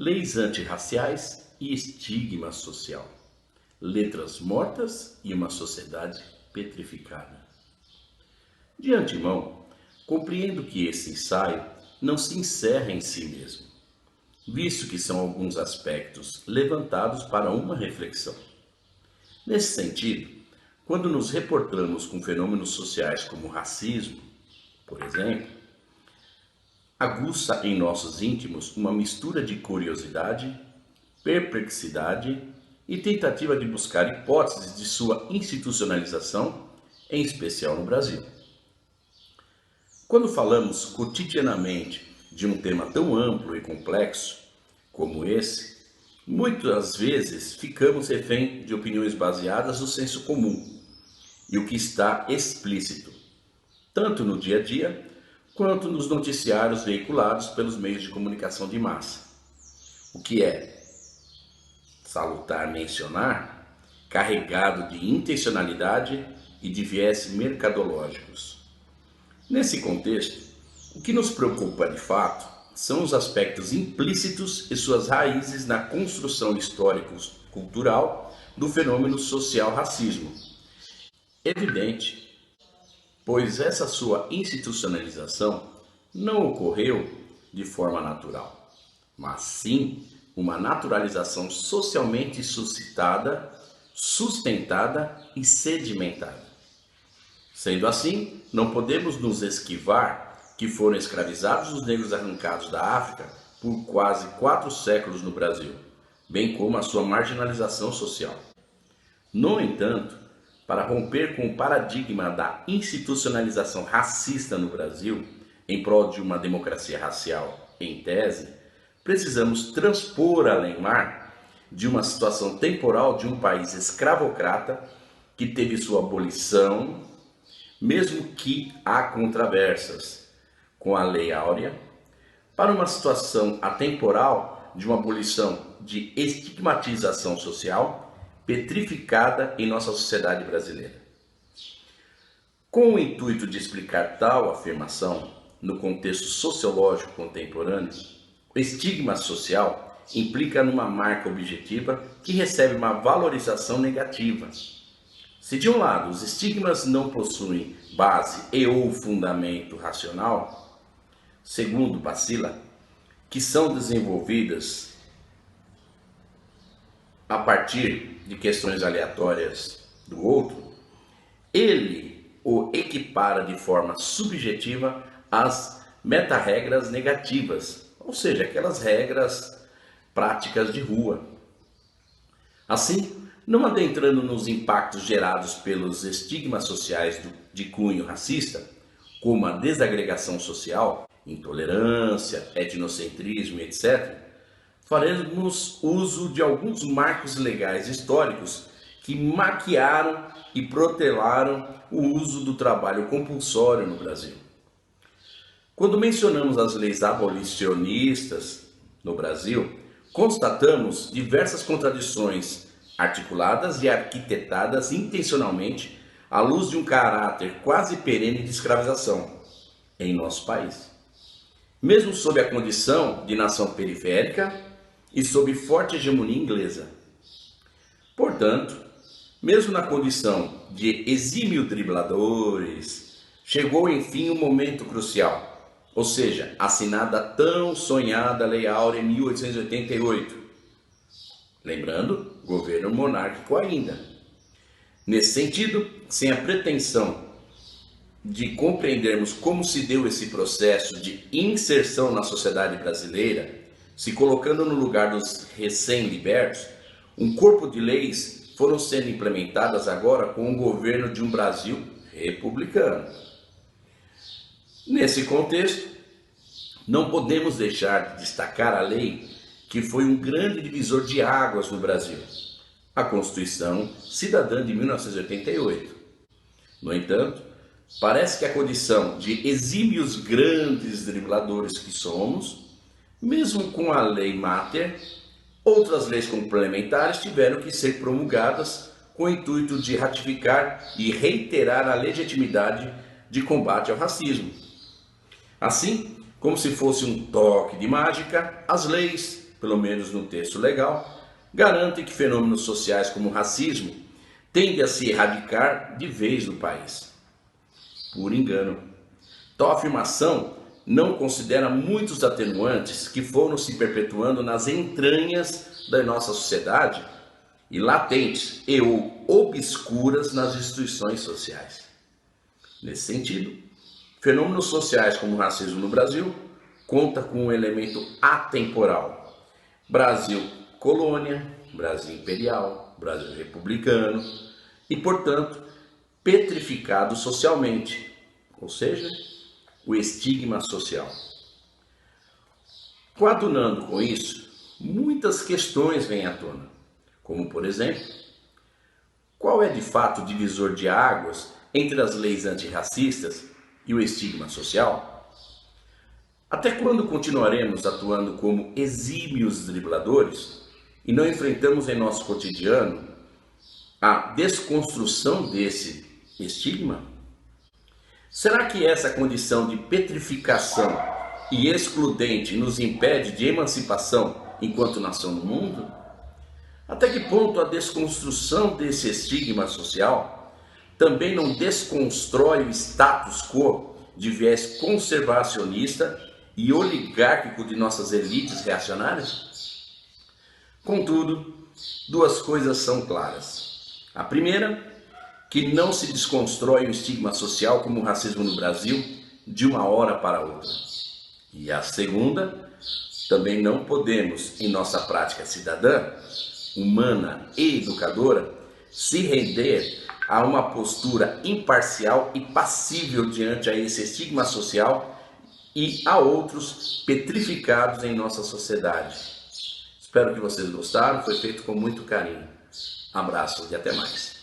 leis antirraciais e estigma social, letras mortas e uma sociedade petrificada. De antemão, compreendo que esse ensaio não se encerra em si mesmo, visto que são alguns aspectos levantados para uma reflexão. Nesse sentido, quando nos reportamos com fenômenos sociais como o racismo, por exemplo, aguça em nossos íntimos uma mistura de curiosidade, perplexidade e tentativa de buscar hipóteses de sua institucionalização, em especial no Brasil. Quando falamos cotidianamente de um tema tão amplo e complexo como esse, muitas vezes ficamos refém de opiniões baseadas no senso comum e o que está explícito, tanto no dia a dia quanto nos noticiários veiculados pelos meios de comunicação de massa. O que é salutar mencionar, carregado de intencionalidade e de viés mercadológicos. Nesse contexto, o que nos preocupa de fato são os aspectos implícitos e suas raízes na construção histórico-cultural do fenômeno social racismo. Evidente, pois essa sua institucionalização não ocorreu de forma natural, mas sim uma naturalização socialmente suscitada, sustentada e sedimentada. Sendo assim, não podemos nos esquivar que foram escravizados os negros arrancados da África por quase 4 séculos no Brasil, bem como a sua marginalização social. No entanto, para romper com o paradigma da institucionalização racista no Brasil, em prol de uma democracia racial, em tese, precisamos transpor além-mar de uma situação temporal de um país escravocrata que teve sua abolição, mesmo que há controvérsias com a Lei Áurea, para uma situação atemporal de uma abolição de estigmatização social petrificada em nossa sociedade brasileira. Com o intuito de explicar tal afirmação no contexto sociológico contemporâneo, o estigma social implica numa marca objetiva que recebe uma valorização negativa. Se de um lado os estigmas não possuem base e ou fundamento racional, segundo Bacila, que são desenvolvidas a partir de questões aleatórias do outro, ele o equipara de forma subjetiva às meta-regras negativas, ou seja, aquelas regras práticas de rua. Assim, não adentrando nos impactos gerados pelos estigmas sociais de cunho racista, como a desagregação social, intolerância, etnocentrismo, etc., faremos uso de alguns marcos legais históricos que maquiaram e protelaram o uso do trabalho compulsório no Brasil. Quando mencionamos as leis abolicionistas no Brasil, constatamos diversas contradições articuladas e arquitetadas intencionalmente à luz de um caráter quase perene de escravização em nosso país. Mesmo sob a condição de nação periférica e sob forte hegemonia inglesa. Portanto, mesmo na condição de exímio dribladores, chegou enfim um momento crucial, ou seja, assinada a tão sonhada Lei Áurea em 1888. Lembrando, governo monárquico ainda. Nesse sentido, sem a pretensão de compreendermos como se deu esse processo de inserção na sociedade brasileira, se colocando no lugar dos recém-libertos, um corpo de leis foram sendo implementadas agora com o governo de um Brasil republicano. Nesse contexto, não podemos deixar de destacar a lei que foi um grande divisor de águas no Brasil, a Constituição Cidadã de 1988. No entanto, parece que a condição de exímios grandes dribladores que somos, mesmo com a Lei Mater, outras leis complementares tiveram que ser promulgadas com o intuito de ratificar e reiterar a legitimidade de combate ao racismo. Assim, como se fosse um toque de mágica, as leis, pelo menos no texto legal, garantem que fenômenos sociais como o racismo tendem a se erradicar de vez do país. Por engano. Tal afirmação não considera muitos atenuantes que foram se perpetuando nas entranhas da nossa sociedade e latentes e ou obscuras nas instituições sociais. Nesse sentido, fenômenos sociais como o racismo no Brasil conta com um elemento atemporal. Brasil colônia, Brasil imperial, Brasil republicano e, portanto, petrificado socialmente, ou seja, o estigma social. Coadunando com isso, muitas questões vêm à tona, como por exemplo, qual é de fato o divisor de águas entre as leis antirracistas e o estigma social? Até quando continuaremos atuando como exímios dribladores e não enfrentamos em nosso cotidiano a desconstrução desse estigma? Será que essa condição de petrificação e excludente nos impede de emancipação enquanto nação no mundo? Até que ponto a desconstrução desse estigma social também não desconstrói o status quo de viés conservacionista e oligárquico de nossas elites reacionárias? Contudo, duas coisas são claras. A primeira, que não se desconstrói o estigma social como o racismo no Brasil de uma hora para outra. E a segunda, também não podemos, em nossa prática cidadã, humana e educadora, se render a uma postura imparcial e passível diante a esse estigma social e a outros petrificados em nossa sociedade. Espero que vocês gostaram, foi feito com muito carinho. Abraço e até mais.